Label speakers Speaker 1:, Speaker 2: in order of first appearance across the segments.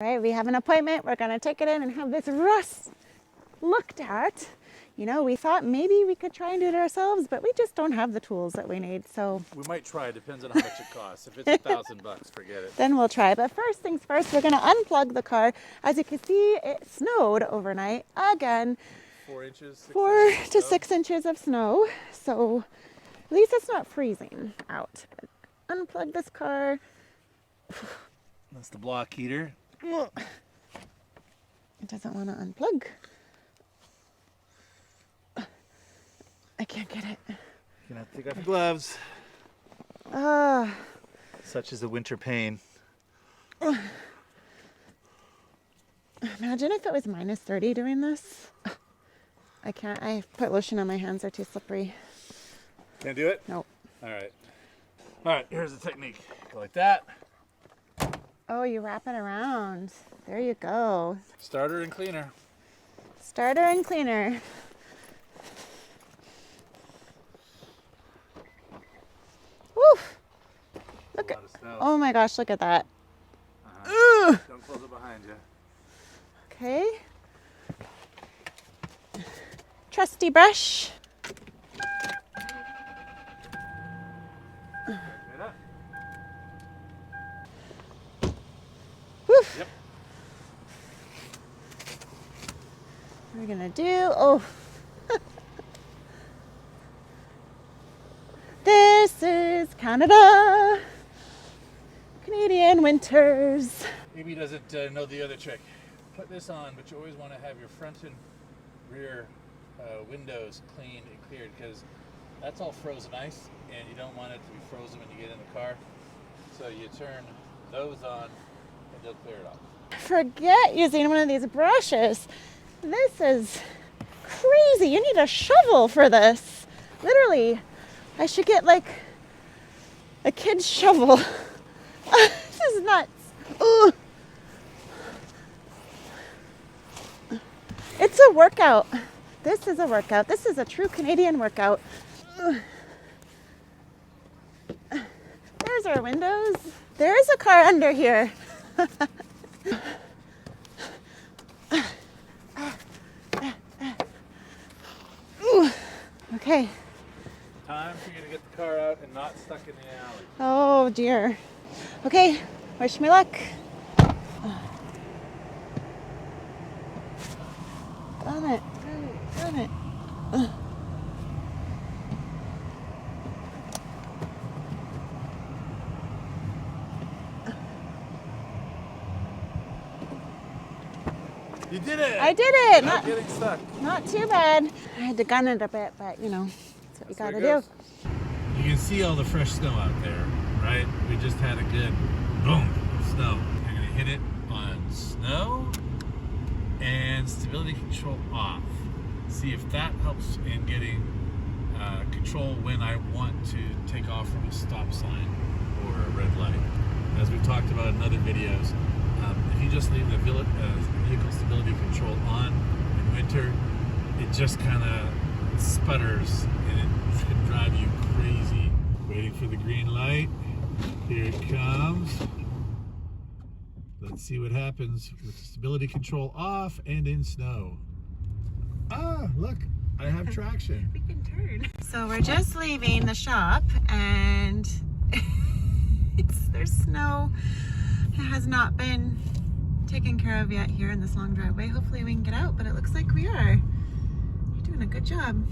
Speaker 1: Right, we have an appointment. We're gonna take it in and have this rust looked at. You know, we thought maybe we could try and do it ourselves, but we just don't have the tools that we need, so.
Speaker 2: We might try, depends on how much it costs. If it's $1,000 bucks, forget it.
Speaker 1: Then we'll try. But first things first, we're gonna unplug the car. As you can see, it snowed overnight again.
Speaker 2: 4 inches?
Speaker 1: 4 to 6 inches of snow. So at least it's not freezing out. But unplug this car.
Speaker 2: That's the block heater.
Speaker 1: It doesn't want to unplug. I can't get it.
Speaker 2: You're gonna have to take off your gloves.
Speaker 1: Ah.
Speaker 2: Such is the winter pain.
Speaker 1: Imagine if it was minus 30 doing this. I can't. I put lotion on my hands. They're too slippery.
Speaker 2: Can't do it?
Speaker 1: Nope.
Speaker 2: All right. All right, here's the technique. Go like that.
Speaker 1: Oh, you wrap it around. There you go.
Speaker 2: Starter and cleaner.
Speaker 1: Starter and cleaner. Woof. Look at. Oh my gosh, look at that.
Speaker 2: Don't close it behind you.
Speaker 1: Okay. Trusty brush. Woof.
Speaker 2: Yep.
Speaker 1: What are we gonna do? Oh. This is Canada. Canadian winters.
Speaker 2: Amy doesn't know the other trick. Put this on, but you always want to have your front and rear windows cleaned and cleared, because that's all frozen ice and you don't want it to be frozen when you get in the car. So you turn those on and they'll clear it off.
Speaker 1: Forget using one of these brushes. This is crazy. You need a shovel for this. Literally, I should get like a kid's shovel. This is nuts. Ugh. It's a workout. This is a workout. This is a true Canadian workout. Ugh. There's our windows. There is a car under here. Okay.
Speaker 2: Time for you to get the car out and not stuck in the alley.
Speaker 1: Oh dear. Okay, wish me luck. Done it, done it.
Speaker 2: You did it!
Speaker 1: I did it!
Speaker 2: Not getting stuck.
Speaker 1: Not too bad. I had to gun it a bit, but you know, that's what you gotta do.
Speaker 2: You can see all the fresh snow out there, right? We just had a good boom of snow. You're gonna hit it on snow and stability control off. See if that helps in getting control when I want to take off from a stop sign or a red light. As we've talked about in other videos, if you just leave the vehicle stability control on in winter, it just kind of sputters and it can drive you crazy. Waiting for the green light. Here it comes. Let's see what happens with the stability control off and in snow. Ah, look, I have traction.
Speaker 1: We can turn. So we're just leaving the shop and there's snow. It has not been taken care of yet here in this long driveway. Hopefully we can get out, but it looks like we are. You're doing a good job.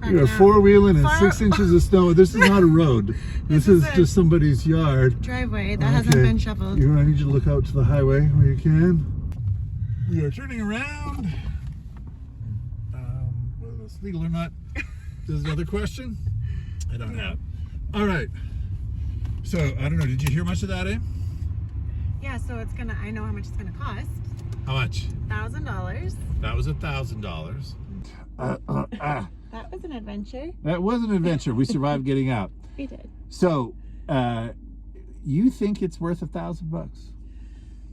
Speaker 3: You're four-wheeling and 6 inches of snow. This is not a road. This is just somebody's yard.
Speaker 1: Driveway that hasn't been shoveled.
Speaker 3: I need you to look out to the highway where you can.
Speaker 2: We are turning around. Whether it's legal or not is another question. I don't know. All right. So, I don't know. Did you hear much of that, eh?
Speaker 1: Yeah, so it's gonna, I know how much it's gonna cost.
Speaker 2: How much?
Speaker 1: $1,000.
Speaker 2: That was $1,000.
Speaker 1: That was an adventure.
Speaker 2: That was an adventure. We survived getting out.
Speaker 1: We did.
Speaker 2: So, you think it's worth $1,000?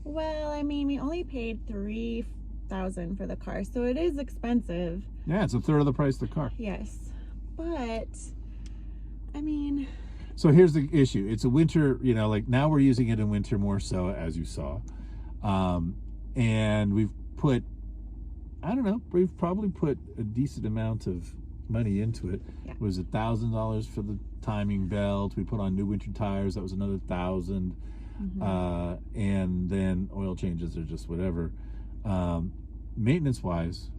Speaker 1: Well, I mean, we only paid $3,000 for the car, so it is expensive.
Speaker 2: Yeah, it's a third of the price of the car.
Speaker 1: Yes, but I mean.
Speaker 2: So here's the issue. It's a winter, you know, like now we're using it in winter more so, as you saw. And we've put, I don't know, we've probably put a decent amount of money into it.
Speaker 1: Yeah.
Speaker 2: It was $1,000 for the timing belt. We put on new winter tires. That was another $1,000. And then oil changes or just whatever. Maintenance wise,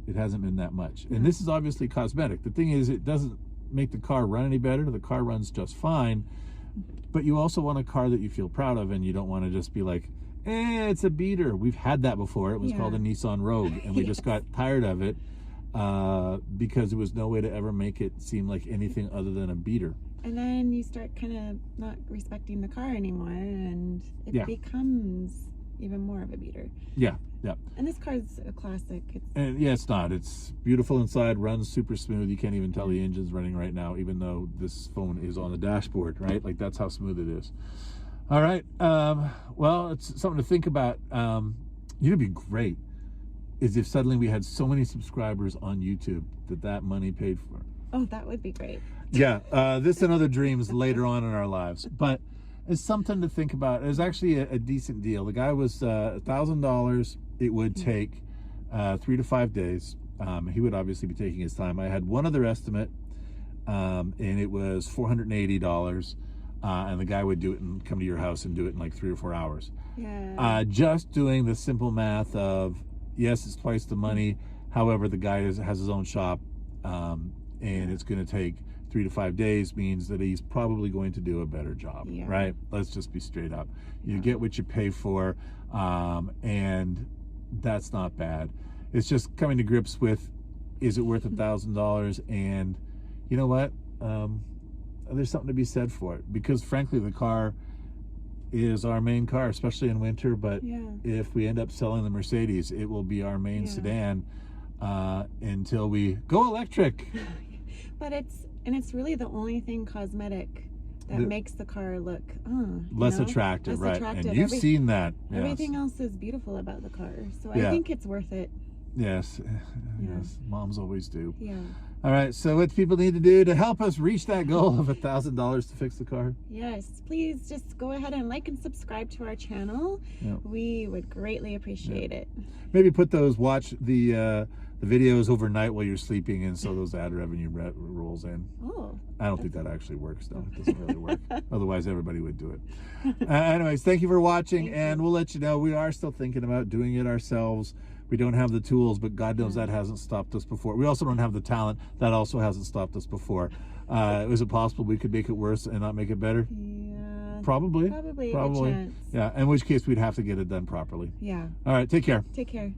Speaker 2: it hasn't been that much. And this is obviously cosmetic. The thing is, it doesn't make the car run any better. The car runs just fine. But you also want a car that you feel proud of, and you don't want to just be like, it's a beater. We've had that before. It was called a Nissan Rogue, and we just got tired of it because there was no way to ever make it seem like anything other than a beater.
Speaker 1: And then you start kind of not respecting the car anymore, and it becomes even more of a beater.
Speaker 2: Yeah.
Speaker 1: And this car's a classic.
Speaker 2: It's not. It's beautiful inside, runs super smooth. You can't even tell the engine's running right now, even though this phone is on the dashboard, right? Like, that's how smooth it is. All right. Well, it's something to think about. It'd be great is if suddenly we had so many subscribers on YouTube that money paid for.
Speaker 1: Oh, that would be great.
Speaker 2: Yeah. This and other dreams later on in our lives. But it's something to think about. It was actually a decent deal. The guy was $1,000. It would take 3 to 5 days. He would obviously be taking his time. I had one other estimate, and it was $480. And the guy would do it and come to your house and do it in like 3 or 4 hours.
Speaker 1: Yeah.
Speaker 2: Just doing the simple math of, yes, it's twice the money. However, the guy has his own shop, and it's going to take 3 to 5 days, means that he's probably going to do a better job, right? Let's just be straight up. You get what you pay for, and that's not bad. It's just coming to grips with, is it worth $1,000? And you know what? There's something to be said for it, because frankly, the car is our main car, especially in winter. But if we end up selling the Mercedes, it will be our main sedan until we go electric.
Speaker 1: But it's really the only thing cosmetic that makes the car look
Speaker 2: less attractive, right? And you've seen that.
Speaker 1: Everything else is beautiful about the car, so I think it's worth it.
Speaker 2: Yes, moms always do.
Speaker 1: Yeah.
Speaker 2: All right, so what do people need to do to help us reach that goal of $1,000 to fix the car?
Speaker 1: Yes, please just go ahead and like and subscribe to our channel. We would greatly appreciate it.
Speaker 2: Maybe watch the videos overnight while you're sleeping, and so those ad revenue rolls in.
Speaker 1: Oh.
Speaker 2: I don't think that actually works, though. It doesn't really work. Otherwise, everybody would do it. Anyways, thank you for watching, and we'll let you know we are still thinking about doing it ourselves. We don't have the tools, but God knows that hasn't stopped us before. We also don't have the talent. That also hasn't stopped us before. Is it possible we could make it worse and not make it better?
Speaker 1: Yeah.
Speaker 2: Probably.
Speaker 1: Probably. A chance.
Speaker 2: Yeah, in which case we'd have to get it done properly.
Speaker 1: Yeah.
Speaker 2: All right, take care.
Speaker 1: Take care.